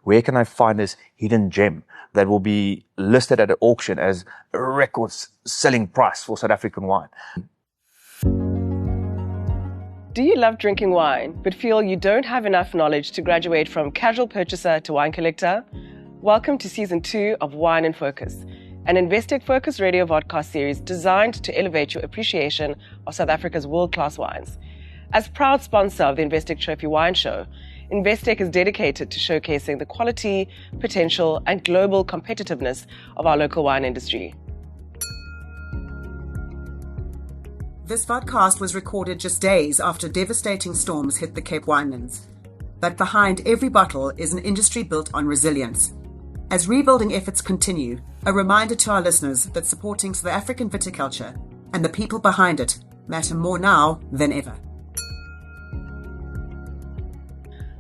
where can I find this hidden gem that will be listed at an auction as a record selling price for South African wine? Do you love drinking wine, but feel you don't have enough knowledge to graduate from casual purchaser to wine collector? Welcome to Season 2 of Wine in Focus, an Investec Focus radio podcast series designed to elevate your appreciation of South Africa's world-class wines. As proud sponsor of the Investec Trophy Wine Show, Investec is dedicated to showcasing the quality, potential, and global competitiveness of our local wine industry. This podcast was recorded just days after devastating storms hit the Cape Winelands. But behind every bottle is an industry built on resilience. As rebuilding efforts continue, a reminder to our listeners that supporting South African viticulture and the people behind it matter more now than ever.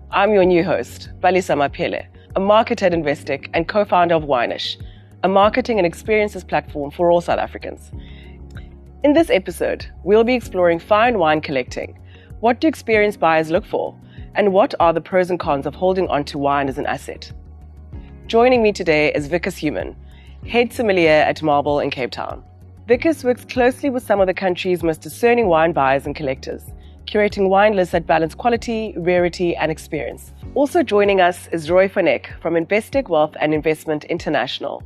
I'm your new host, Palesa Mapheelle, a marketer at Investec and co-founder of Wineish, a marketing and experiences platform for all South Africans. In this episode, we'll be exploring fine wine collecting. What do experienced buyers look for? And what are the pros and cons of holding on to wine as an asset? Joining me today is Wikus head sommelier at Marble in Cape Town. Wikus works closely with some of the country's most discerning wine buyers and collectors, curating wine lists that balance quality, rarity, and experience. Also joining us is Roy from Investec Wealth and Investment International.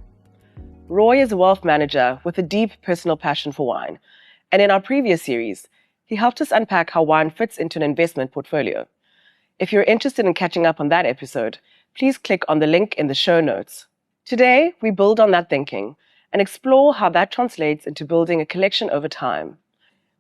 Roy is a wealth manager with a deep personal passion for wine, and in our previous series, he helped us unpack how wine fits into an investment portfolio. If you're interested in catching up on that episode, please click on the link in the show notes. Today, we build on that thinking and explore how that translates into building a collection over time.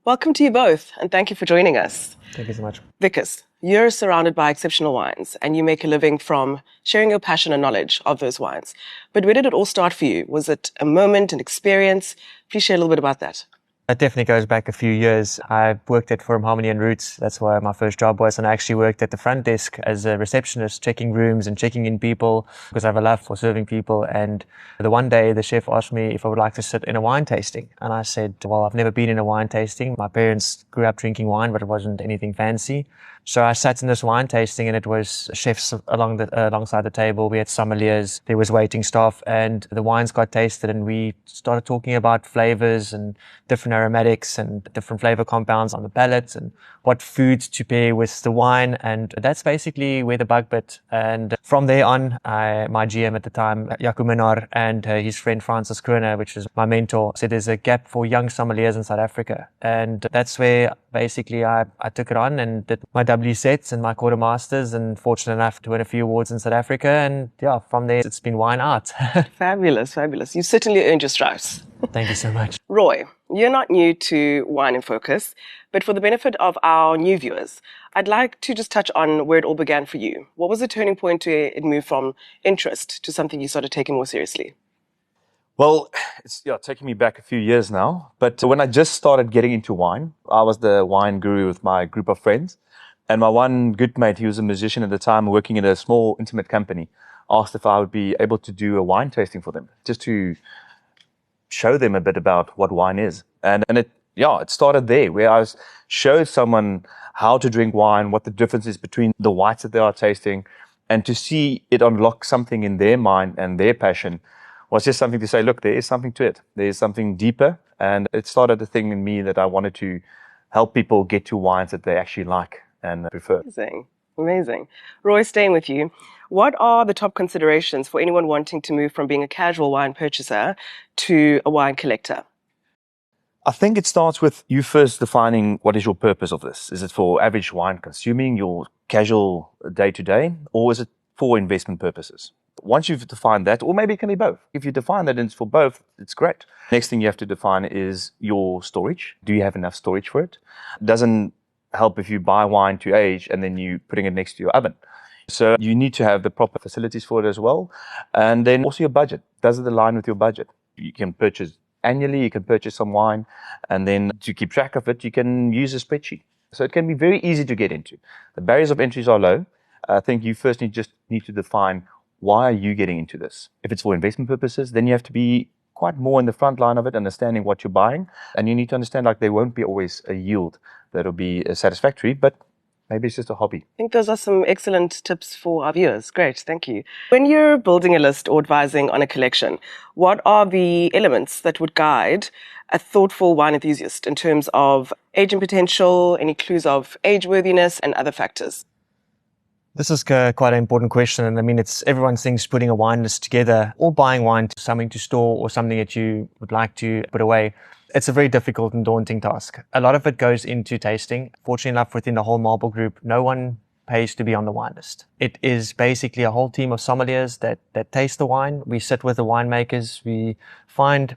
Welcome to you both, and thank you for joining us. Thank you so much. Wikus, you're surrounded by exceptional wines, and you make a living from sharing your passion and knowledge of those wines. But where did it all start for you? Was it a moment, an experience? Please share a little bit about that. It definitely goes back a few years. I worked at Forum Harmony and Roots. That's where my first job was. And I actually worked at the front desk as a receptionist, checking rooms and checking in people because I have a love for serving people. And the one day the chef asked me if I would like to sit in a wine tasting. And I said, well, I've never been in a wine tasting. My parents grew up drinking wine, but it wasn't anything fancy. So I sat in this wine tasting, and it was chefs alongside the table. We had sommeliers, there was waiting staff, and the wines got tasted, and we started talking about flavors and different aromatics and different flavor compounds on the palate and what foods to pair with the wine. And that's basically where the bug bit. And from there on, my GM at the time, Jaco Minnaar, and his friend Francis Kroner, which is my mentor, said there's a gap for young sommeliers in South Africa. And that's where basically I took it on and did my WSETs and my quartermasters, and fortunate enough to win a few awards in South Africa. And yeah, from there it's been wine art. Fabulous, fabulous. You certainly earned your stripes. Thank you so much. Roy, you're not new to Wine in Focus, but for the benefit of our new viewers, I'd like to just touch on where it all began for you. What was the turning point to it move from interest to something you started taking more seriously? Well, it's taking me back a few years now. But when I just started getting into wine, I was the wine guru with my group of friends. And my one good mate, he was a musician at the time, working in a small intimate company, asked if I would be able to do a wine tasting for them, just to show them a bit about what wine is. And it started there, where I showed someone how to drink wine, what the difference is between the whites that they are tasting, and to see it unlock something in their mind and their passion was just something to say, look, there is something to it. There is something deeper. And it started a thing in me that I wanted to help people get to wines that they actually like and prefer. Amazing. Roy, staying with you, what are the top considerations for anyone wanting to move from being a casual wine purchaser to a wine collector? I think it starts with you first defining what is your purpose of this. Is it for average wine consuming, your casual day-to-day, or is it for investment purposes? Once you've defined that, or maybe it can be both. If you define that and it's for both, it's great. Next thing you have to define is your storage. Do you have enough storage for it? It doesn't help if you buy wine to age and then you're putting it next to your oven. So you need to have the proper facilities for it as well. And then also your budget. Does it align with your budget? You can purchase annually, you can purchase some wine, and then to keep track of it, you can use a spreadsheet. So it can be very easy to get into. The barriers of entries are low. I think you first need to define, why are you getting into this? If it's for investment purposes, then you have to be quite more in the front line of it, understanding what you're buying. And you need to understand, there won't be always a yield that'll be satisfactory, but Maybe it's just a hobby. I think those are some excellent tips for our viewers. Great, thank you. When you're building a list or advising on a collection, what are the elements that would guide a thoughtful wine enthusiast in terms of aging potential, any clues of age worthiness, and other factors? This is quite an important question. And I mean, it's everyone thinks putting a wine list together or buying wine, something to store or something that you would like to put away. It's a very difficult and daunting task. A lot of it goes into tasting. Fortunately enough, within the whole Marble Group, no one pays to be on the wine list. It is basically a whole team of sommeliers that taste the wine. We sit with the winemakers. We find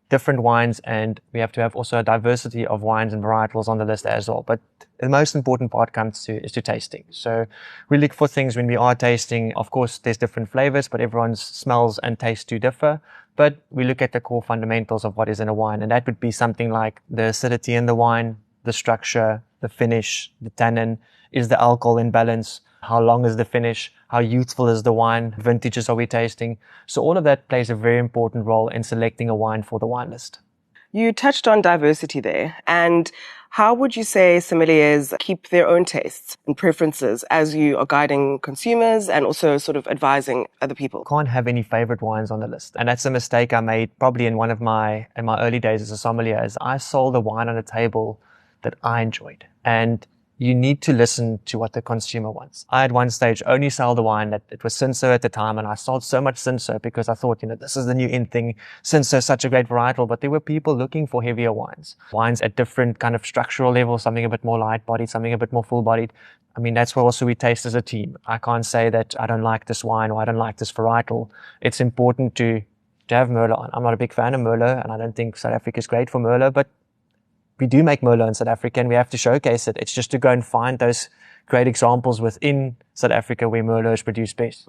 different wines, and we have to have also a diversity of wines and varietals on the list as well. But the most important part is to tasting. So we look for things when we are tasting. Of course, there's different flavors, but everyone's smells and tastes do differ. But we look at the core fundamentals of what is in a wine, and that would be something like the acidity in the wine, the structure, the finish, the tannin. Is the alcohol in balance? How long is the finish? How youthful is the wine? Vintages are we tasting? So all of that plays a very important role in selecting a wine for the wine list. You touched on diversity there. And how would you say sommeliers keep their own tastes and preferences as you are guiding consumers and also sort of advising other people? Can't have any favorite wines on the list. And that's a mistake I made probably in my early days as a sommelier, is I sold a wine on a table that I enjoyed. And you need to listen to what the consumer wants. I at one stage only sold the wine that it was Cinsault at the time, and I sold so much Cinsault because I thought, this is the new in thing. Cinsault is such a great varietal, but there were people looking for heavier wines. Wines at different kind of structural levels, something a bit more light-bodied, something a bit more full-bodied. I mean, that's what also we taste as a team. I can't say that I don't like this wine or I don't like this varietal. It's important to have Merlot on. I'm not a big fan of Merlot, and I don't think South Africa is great for Merlot, but we do make Merlot in South Africa and we have to showcase it. It's just to go and find those great examples within South Africa where Merlot is produced best.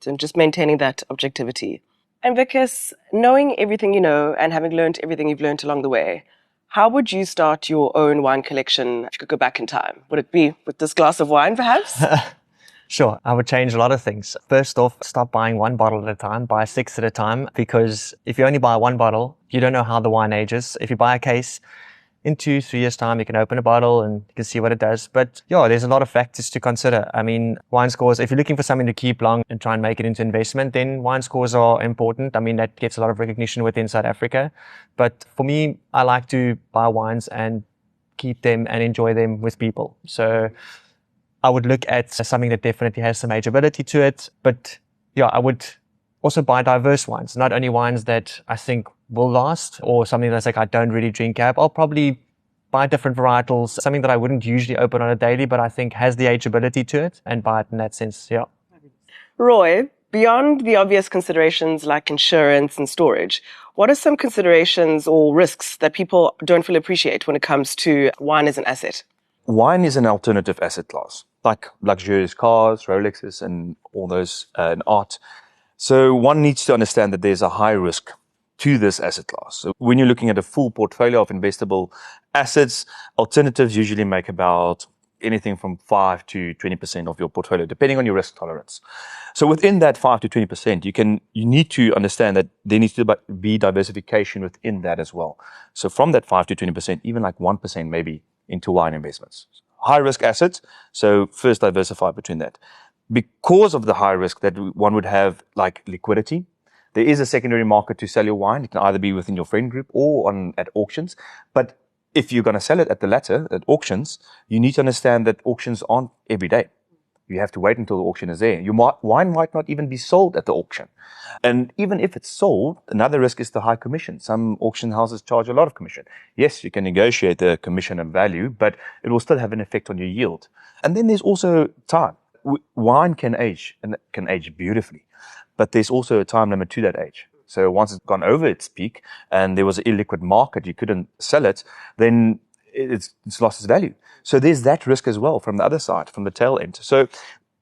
And just maintaining that objectivity. And Wikus, knowing everything you know and having learned everything you've learned along the way, how would you start your own wine collection if you could go back in time? Would it be with this glass of wine, perhaps? Sure, I would change a lot of things. First off, stop buying one bottle at a time, buy 6 at a time, because if you only buy one bottle, you don't know how the wine ages. If you buy a case, in 2-3 years' time, you can open a bottle and you can see what it does. But yeah, there's a lot of factors to consider. I mean, wine scores, if you're looking for something to keep long and try and make it into investment, then wine scores are important. I mean, that gets a lot of recognition within South Africa. But for me, I like to buy wines and keep them and enjoy them with people. So I would look at something that definitely has some ageability to it. But yeah, I would also buy diverse wines, not only wines that I think will last or something that's like I don't really drink up. I'll probably buy different varietals, something that I wouldn't usually open on a daily, but I think has the ageability to it, and buy it in that sense, yeah. Roy, beyond the obvious considerations like insurance and storage, what are some considerations or risks that people don't fully appreciate when it comes to wine as an asset? Wine is an alternative asset class, like luxurious cars, Rolexes, and all those in art. So one needs to understand that there's a high risk to this asset class. So when you're looking at a full portfolio of investable assets, alternatives usually make about anything from 5 to 20% of your portfolio, depending on your risk tolerance. So within that 5 to 20%, you need to understand that there needs to be diversification within that as well. So from that 5 to 20%, even like 1% maybe into wine investments. High risk assets, so first diversify between that. Because of the high risk that one would have, like liquidity, there is a secondary market to sell your wine. It can either be within your friend group or at auctions. But if you're going to sell it at the latter, at auctions, you need to understand that auctions aren't every day. You have to wait until the auction is there. Your wine might not even be sold at the auction. And even if it's sold, another risk is the high commission. Some auction houses charge a lot of commission. Yes, you can negotiate the commission and value, but it will still have an effect on your yield. And then there's also time. Wine can age, and it can age beautifully, but there's also a time limit to that age. So once it's gone over its peak and there was an illiquid market, you couldn't sell it, then it's lost its value. So there's that risk as well from the other side, from the tail end. So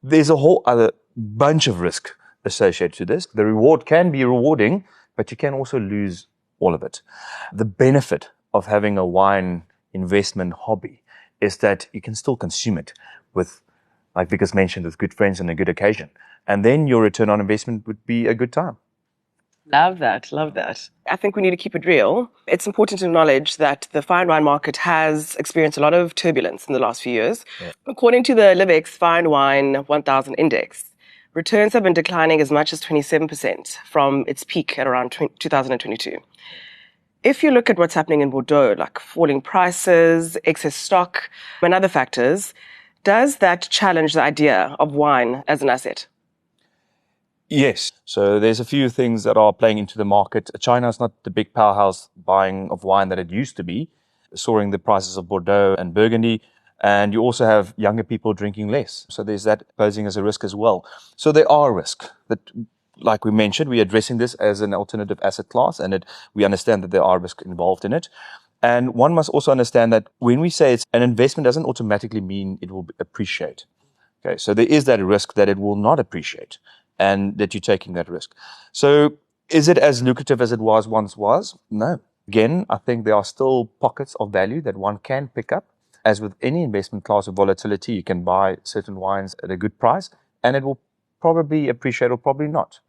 there's a whole other bunch of risk associated to this. The reward can be rewarding, but you can also lose all of it. The benefit of having a wine investment hobby is that you can still consume it with, like Wikus mentioned, with good friends and a good occasion. And then your return on investment would be a good time. Love that. Love that. I think we need to keep it real. It's important to acknowledge that the fine wine market has experienced a lot of turbulence in the last few years. Yeah. According to the Livex Fine Wine 1000 Index, returns have been declining as much as 27% from its peak at around 2022. If you look at what's happening in Bordeaux, like falling prices, excess stock, and other factors, does that challenge the idea of wine as an asset? Yes. So there's a few things that are playing into the market. China is not the big powerhouse buying of wine that it used to be, soaring the prices of Bordeaux and Burgundy. And you also have younger people drinking less. So there's that posing as a risk as well. So there are risks that, like we mentioned, we're addressing this as an alternative asset class, and we understand that there are risks involved in it. And one must also understand that when we say it's an investment, doesn't automatically mean it will appreciate. Okay, so there is that risk that it will not appreciate, and that you're taking that risk. So is it as lucrative as it once was? No. Again, I think there are still pockets of value that one can pick up. As with any investment class of volatility, you can buy certain wines at a good price, and it will probably appreciate or probably not.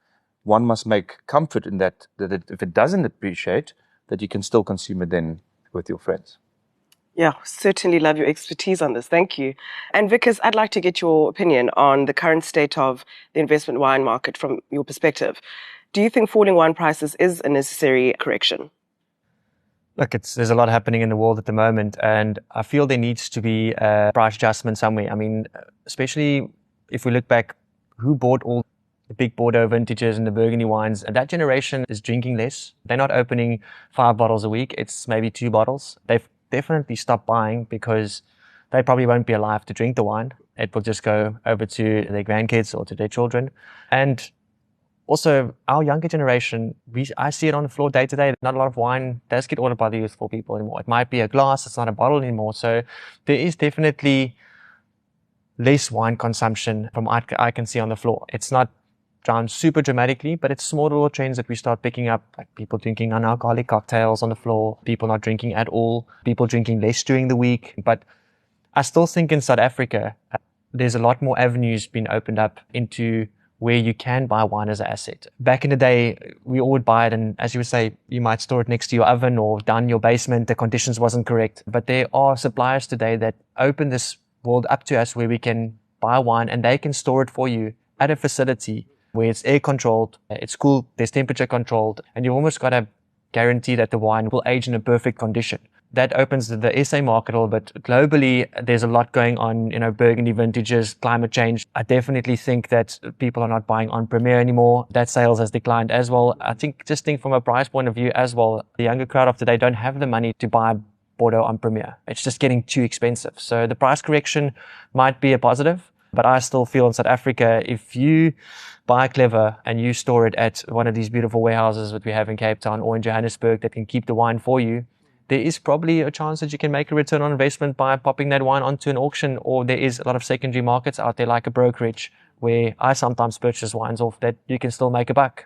One must make comfort in that if it doesn't appreciate, that you can still consume it then with your friends. Yeah, certainly love your expertise on this. Thank you. And Wikus, I'd like to get your opinion on the current state of the investment wine market from your perspective. Do you think falling wine prices is a necessary correction? Look, there's a lot happening in the world at the moment, and I feel there needs to be a price adjustment somewhere. I mean, especially if we look back, who bought all the big Bordeaux vintages and the Burgundy wines? And that generation is drinking less. They're not opening 5 bottles a week. It's maybe 2 bottles. They've definitely stopped buying because they probably won't be alive to drink the wine. It will just go over to their grandkids or to their children. And also, our younger generation, I see it on the floor day to day. Not a lot of wine does get ordered by the youthful people anymore. It might be a glass, it's not a bottle anymore. So there is definitely less wine consumption from what I can see on the floor. It's not down super dramatically, but it's small little trends that we start picking up, like people drinking non-alcoholic cocktails on the floor, people not drinking at all, people drinking less during the week. But I still think in South Africa, there's a lot more avenues being opened up into where you can buy wine as an asset. Back in the day, we all would buy it, and as you would say, you might store it next to your oven or down in your basement. The conditions wasn't correct. But there are suppliers today that open this world up to us where we can buy wine and they can store it for you at a facility where it's air controlled, it's cool, there's temperature controlled, and you've almost got a guarantee that the wine will age in a perfect condition. That opens the SA market a little bit. Globally, there's a lot going on, Burgundy vintages, climate change. I definitely think that people are not buying on Premier anymore. That sales has declined as well. I think from a price point of view as well, the younger crowd of today don't have the money to buy Bordeaux on Premier. It's just getting too expensive. So the price correction might be a positive, but I still feel in South Africa, if you buy clever and you store it at one of these beautiful warehouses that we have in Cape Town or in Johannesburg that can keep the wine for you, there is probably a chance that you can make a return on investment by popping that wine onto an auction, or there is a lot of secondary markets out there like a brokerage where I sometimes purchase wines off that you can still make a buck.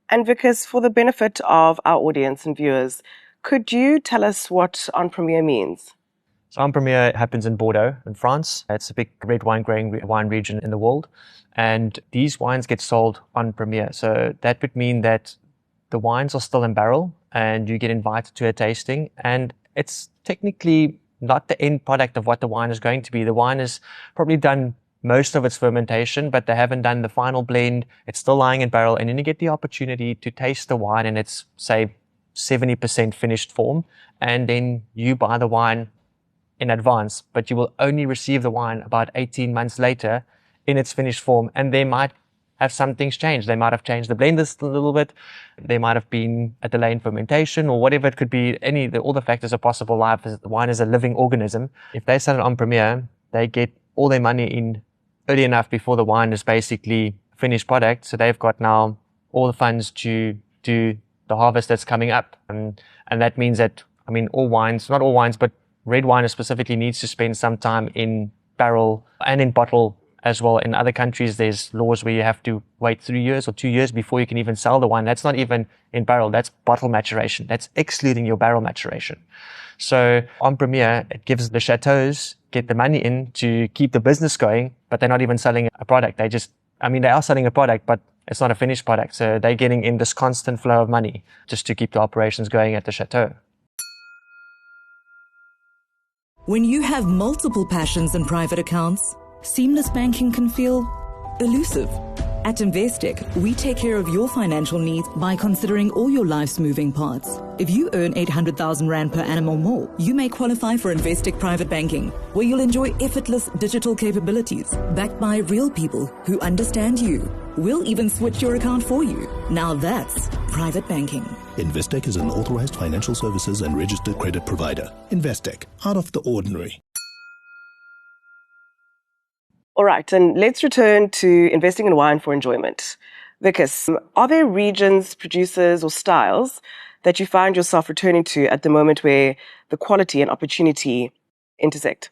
And Wikus, for the benefit of our audience and viewers, could you tell us what En Premier means? So En Premier happens in Bordeaux in France. It's a big red wine growing wine region in the world. And these wines get sold En Premier. So that would mean that the wines are still in barrel and you get invited to a tasting, and it's technically not the end product of what the wine is going to be. The wine has probably done most of its fermentation, but they haven't done the final blend. It's still lying in barrel, and then you get the opportunity to taste the wine in its, say, 70% finished form, and then you buy the wine in advance, but you will only receive the wine about 18 months later in its finished form, and they might have some things changed. They might have changed the blenders a little bit. They might have been a delay in fermentation or whatever it could be. All the factors are possible. The wine is a living organism. If they sell it on Premier, they get all their money in early enough before the wine is basically finished product. So they've got now all the funds to do the harvest that's coming up. And that means that, all wines, not all wines, but red wine specifically needs to spend some time in barrel and in bottle as well. In other countries, there's laws where you have to wait 3 years or 2 years before you can even sell the wine. That's not even in barrel. That's bottle maturation. That's excluding your barrel maturation. So on Premier, it gives the chateaus get the money in to keep the business going, but they're not even selling a product. They are selling a product, but It's not a finished product. So they're getting in this constant flow of money just to keep the operations going at the chateau. When you have multiple passions and private accounts, seamless banking can feel elusive. At Investec, we take care of your financial needs by considering all your life's moving parts. If you earn 800,000 Rand per annum or more, you may qualify for Investec Private Banking, where you'll enjoy effortless digital capabilities backed by real people who understand you. We'll even switch your account for you. Now that's private banking. Investec is an authorized financial services and registered credit provider. Investec, out of the ordinary. All right, and let's return to investing in wine for enjoyment. Wikus, are there regions, producers, or styles that you find yourself returning to at the moment where the quality and opportunity intersect?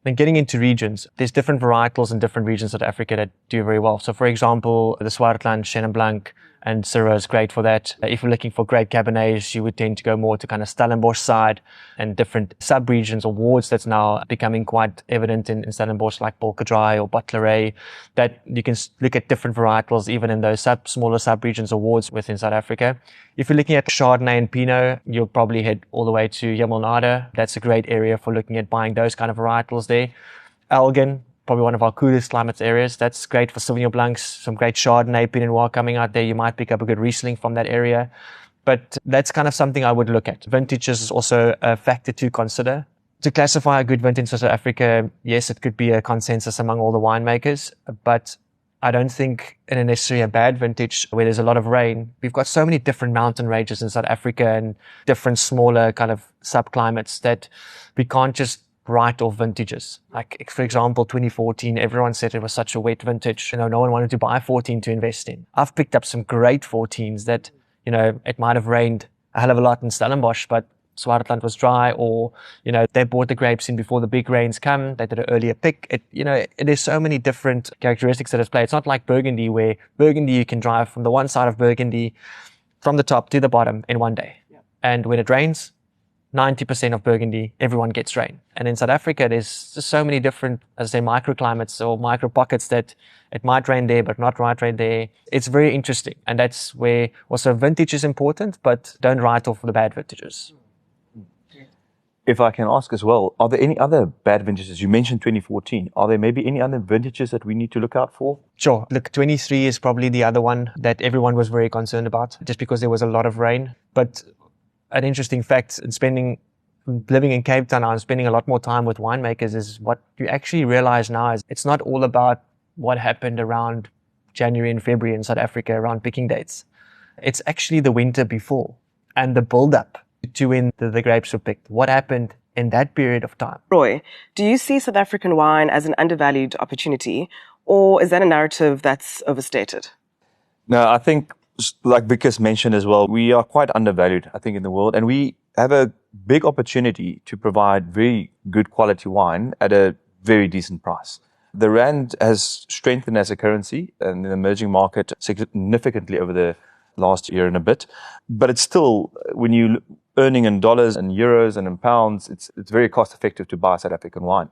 Then getting into regions, there's different varietals in different regions of Africa that do very well. So, for example, the Swartland, Chenin Blanc, and Syrah is great for that. If you're looking for great Cabernets, you would tend to go more to kind of Stellenbosch side and different sub-regions or wards that's now becoming quite evident in Stellenbosch, like Bolkedry or Bottleray, that you can look at different varietals even in those smaller sub-regions or wards within South Africa. If you're looking at Chardonnay and Pinot, you'll probably head all the way to Yemelnade. That's a great area for looking at buying those kind of varietals there. Elgin, probably one of our coolest climate areas. That's great for Sauvignon Blancs, some great Chardonnay, Pinot Noir coming out there. You might pick up a good Riesling from that area. But that's kind of something I would look at. Vintages is also a factor to consider. To classify a good vintage for South Africa, yes, it could be a consensus among all the winemakers, but I don't think in a necessarily a bad vintage where there's a lot of rain. We've got so many different mountain ranges in South Africa and different smaller kind of subclimates that we can't just write off vintages. Like, for example, 2014, everyone said it was such a wet vintage. No one wanted to buy 14 to invest in. I've picked up some great 14s that, it might have rained a hell of a lot in Stellenbosch, but Swartland was dry, or, they bought the grapes in before the big rains come. They did an earlier pick. There's so many different characteristics that it's played. It's not like Burgundy, where Burgundy you can drive from the one side of Burgundy from the top to the bottom in one day. Yeah. And when it rains, 90% of Burgundy, everyone gets rain. And in South Africa, there's just so many different, as I say, microclimates or micro pockets that it might rain there, but not rain there. It's very interesting. And that's where also vintage is important, but don't write off the bad vintages. If I can ask as well, are there any other bad vintages? You mentioned 2014. Are there maybe any other vintages that we need to look out for? Sure. Look, 23 is probably the other one that everyone was very concerned about, just because there was a lot of rain. But an interesting fact, living in Cape Town now and spending a lot more time with winemakers, is what you actually realize now is it's not all about what happened around January and February in South Africa around picking dates. It's actually the winter before and the build-up to when the grapes were picked. What happened in that period of time? Roy, do you see South African wine as an undervalued opportunity, or is that a narrative that's overstated? No, I think, like Wikus mentioned as well, we are quite undervalued, I think, in the world. And we have a big opportunity to provide very good quality wine at a very decent price. The Rand has strengthened as a currency in the emerging market significantly over the last year and a bit. But it's still, when you're earning in dollars and euros and in pounds, it's very cost effective to buy South African wine.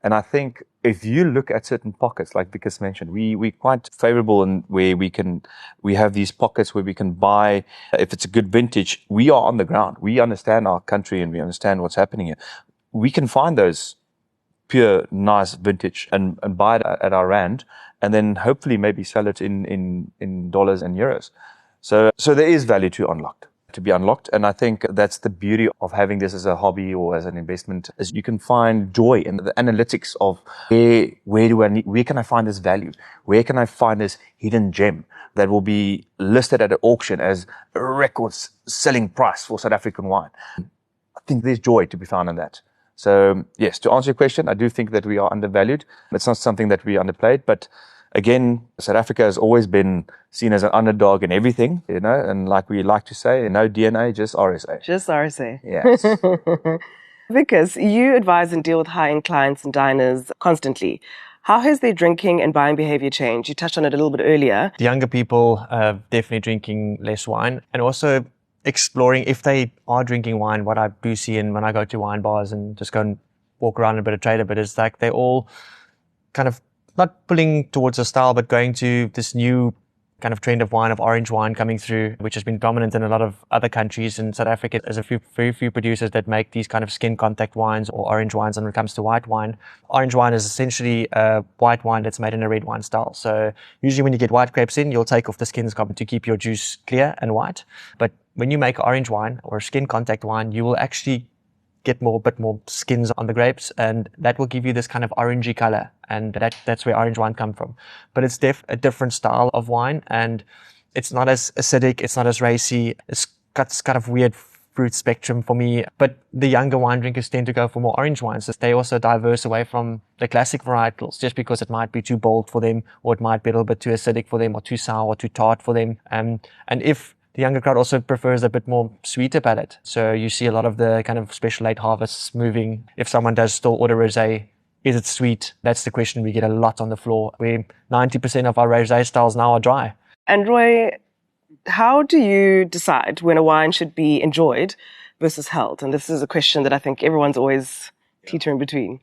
And I think if you look at certain pockets, like Wikus mentioned, we're quite favorable in where we have these pockets where we can buy, if it's a good vintage, we are on the ground. We understand our country and we understand what's happening here. We can find those pure, nice vintage and buy it at our Rand, and then hopefully maybe sell it in dollars and euros. So there is value to be unlocked. And I think that's the beauty of having this as a hobby or as an investment, is you can find joy in the analytics of where can I find this value? Where can I find this hidden gem that will be listed at an auction as a record selling price for South African wine? I think there's joy to be found in that. So yes, to answer your question, I do think that we are undervalued. It's not something that we underplayed, but again, South Africa has always been seen as an underdog in everything, and like we like to say, no DNA, just RSA. Just RSA. Yes. Wikus, you advise and deal with high-end clients and diners constantly. How has their drinking and buying behavior changed? You touched on it a little bit earlier. The younger people are definitely drinking less wine, and also exploring, if they are drinking wine, what I do see when I go to wine bars and just go and walk around a bit of trade a bit, is like they're all kind of not pulling towards a style, but going to this new kind of trend of wine, of orange wine coming through, which has been dominant in a lot of other countries. In South Africa, there's very few producers that make these kind of skin contact wines or orange wines when it comes to white wine. Orange wine is essentially a white wine that's made in a red wine style. So usually when you get white grapes in, you'll take off the skin scum to keep your juice clear and white. But when you make orange wine or skin contact wine, you will actually get a bit more skins on the grapes, and that will give you this kind of orangey color, and that's where orange wine comes from. But it's a different style of wine, and it's not as acidic, it's not as racy, it's got this kind of weird fruit spectrum for me. But the younger wine drinkers tend to go for more orange wines. They also diverse away from the classic varietals, just because it might be too bold for them, or it might be a little bit too acidic for them, or too sour, or too tart for them. And if the younger crowd also prefers a bit more sweeter palate. So you see a lot of the kind of special late harvests moving. If someone does still order rosé, is it sweet? That's the question we get a lot on the floor, where 90% of our rosé styles now are dry. And Roy, how do you decide when a wine should be enjoyed versus held? And this is a question that I think everyone's always teetering between.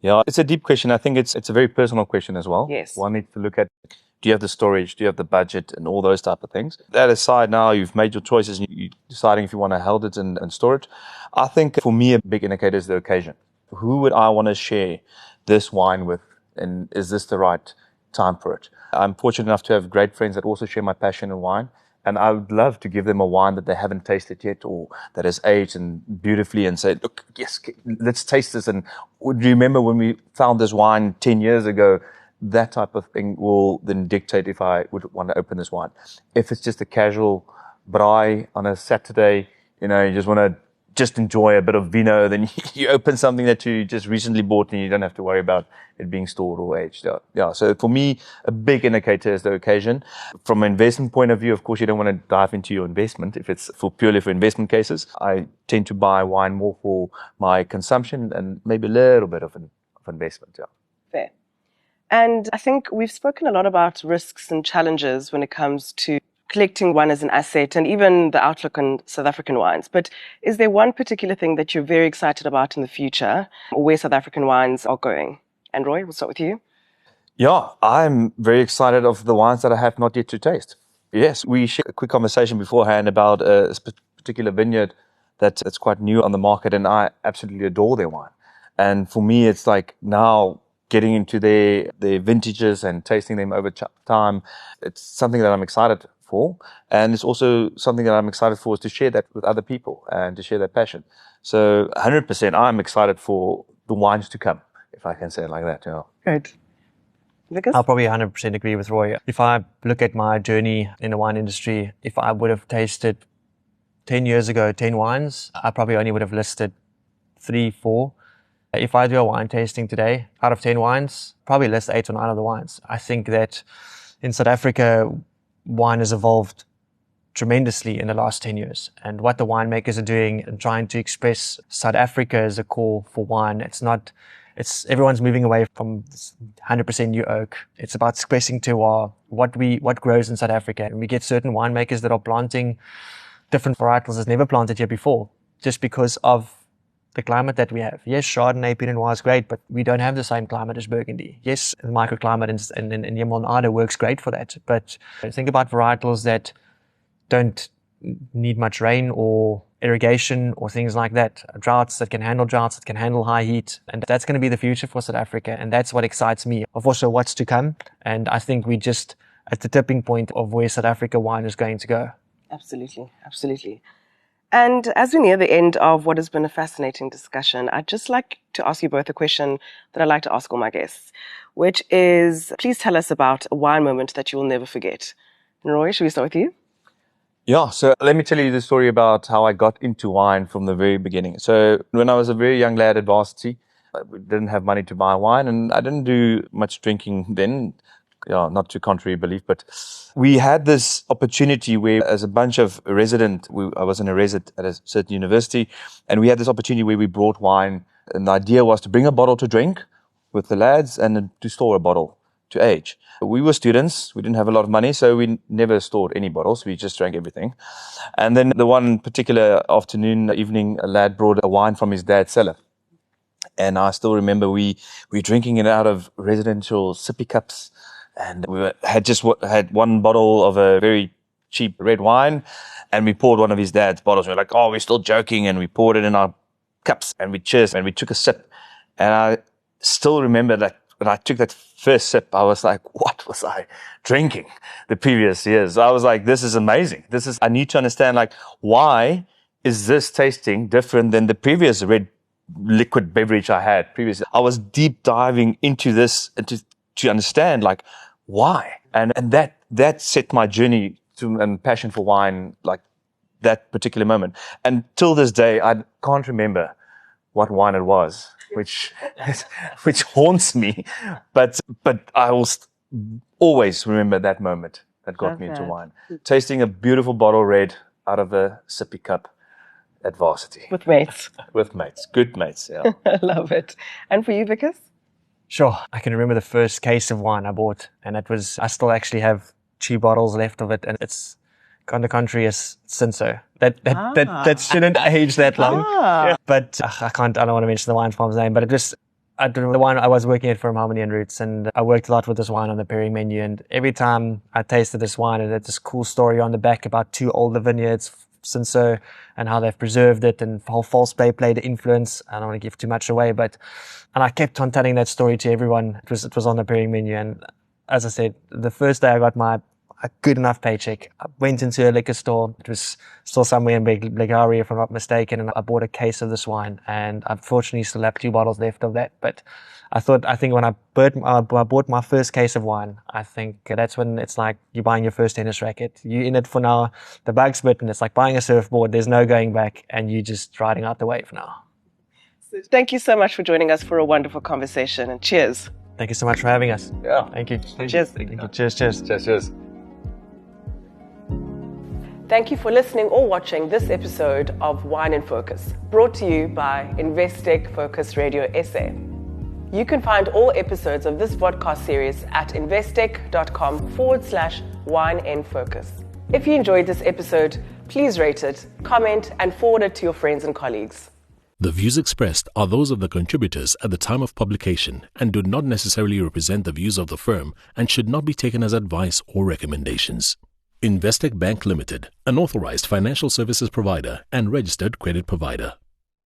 Yeah, it's a deep question. I think it's a very personal question as well. Yes. One needs to look at, do you have the storage? Do you have the budget? And all those type of things. That aside, now you've made your choices and you're deciding if you want to hold it and store it. I think for me, a big indicator is the occasion. Who would I want to share this wine with? And is this the right time for it? I'm fortunate enough to have great friends that also share my passion in wine. And I would love to give them a wine that they haven't tasted yet, or that is aged and beautifully, and say, look, yes, let's taste this. And do you remember when we found this wine 10 years ago? That type of thing will then dictate if I would want to open this wine. If it's just a casual braai on a Saturday, you just want to just enjoy a bit of vino, then you open something that you just recently bought and you don't have to worry about it being stored or aged. Yeah. So for me, a big indicator is the occasion. From an investment point of view, of course, you don't want to dive into your investment if it's purely for investment cases. I tend to buy wine more for my consumption and maybe a little bit of investment. Yeah. Fair. And I think we've spoken a lot about risks and challenges when it comes to collecting wine as an asset and even the outlook on South African wines. But is there one particular thing that you're very excited about in the future, or where South African wines are going? And Roy, we'll start with you. Yeah, I'm very excited of the wines that I have not yet to taste. Yes, we shared a quick conversation beforehand about a particular vineyard that's quite new on the market, and I absolutely adore their wine. And for me, it's like now getting into their vintages and tasting them over time. It's something that I'm excited for. And it's also something that I'm excited for, is to share that with other people and to share that passion. So 100% I'm excited for the wines to come, if I can say it like that. Good. Wikus? I'll probably 100% agree with Roy. If I look at my journey in the wine industry, if I would have tasted 10 years ago 10 wines, I probably only would have listed 3, 4. If I do a wine tasting today, out of 10 wines, probably list 8 or 9 of the wines. I think that in South Africa, wine has evolved tremendously in the last 10 years. And what the winemakers are doing and trying to express South Africa as a core for wine, everyone's moving away from 100% new oak. It's about expressing terroir, what grows in South Africa. And we get certain winemakers that are planting different varietals that's never planted here before, just because of the climate that we have. Yes, Chardonnay, Pinot Noir is great, but we don't have the same climate as Burgundy. Yes, the microclimate in Yamon works great for that. But think about varietals that don't need much rain or irrigation or things like that. Droughts that can handle high heat. And that's going to be the future for South Africa. And that's what excites me of also what's to come. And I think we're just at the tipping point of where South Africa wine is going to go. Absolutely. Absolutely. And as we near the end of what has been a fascinating discussion, I'd just like to ask you both a question that I like to ask all my guests, which is, please tell us about a wine moment that you will never forget. And Roy, should we start with you? Yeah, so let me tell you the story about how I got into wine from the very beginning. So when I was a very young lad at varsity, we didn't have money to buy wine, and I didn't do much drinking then. Yeah, not to contrary belief, but we had this opportunity where, as a bunch of I was in a resident at a certain university, and we had this opportunity where we brought wine, and the idea was to bring a bottle to drink with the lads and to store a bottle to age. We were students, we didn't have a lot of money, so we never stored any bottles, we just drank everything. And then the one particular evening, a lad brought a wine from his dad's cellar. And I still remember we drinking it out of residential sippy cups. And had one bottle of a very cheap red wine, and we poured one of his dad's bottles. We were like, oh, we're still joking, and we poured it in our cups, and we cheers, and we took a sip. And I still remember that when I took that first sip, I was like, what was I drinking the previous years? I was like, this is amazing. I need to understand, like, why is this tasting different than the previous red liquid beverage I had previously? I was deep diving into this and to understand, like, why. And that set my journey and passion for wine, like that particular moment. And till this day, I can't remember what wine it was, which haunts me. But I will always remember that moment that got me into wine. Tasting a beautiful bottle red out of a sippy cup at varsity. With mates. With mates. Good mates, yeah. I love it. And for you, Wikus? Sure. I can remember the first case of wine I bought, and I still actually have 2 bottles left of it, and it's on the contrary as Cinso. That shouldn't age that long. But I don't want to mention the wine farm's name, but the wine I was working at for Harmony and Roots, and I worked a lot with this wine on the pairing menu, and every time I tasted this wine, it had this cool story on the back about 2 older vineyards, Cinso, and how they've preserved it, and how false play played an influence. I don't want to give too much away, and I kept on telling that story to everyone. It was on the pairing menu, and as I said, the first day I got a good enough paycheck, I went into a liquor store. It was still somewhere in Blegaria, if I'm not mistaken, and I bought a case of this wine, and unfortunately still have 2 bottles left of that. But I think when I bought my first case of wine, I think that's when it's like you're buying your first tennis racket. You're in it for now. The bug's bitten. It's like buying a surfboard. There's no going back, and you're just riding out the wave now. Thank you so much for joining us for a wonderful conversation, and cheers. Thank you so much for having us. Yeah. Thank you. Cheers. Thank you. Cheers. Cheers. Thank you for listening or watching this episode of Wine in Focus, brought to you by Investec Focus Radio SA. You can find all episodes of this podcast series at investec.com/wineinfocus. If you enjoyed this episode, please rate it, comment, and forward it to your friends and colleagues. The views expressed are those of the contributors at the time of publication and do not necessarily represent the views of the firm and should not be taken as advice or recommendations. Investec Bank Limited, an authorized financial services provider and registered credit provider.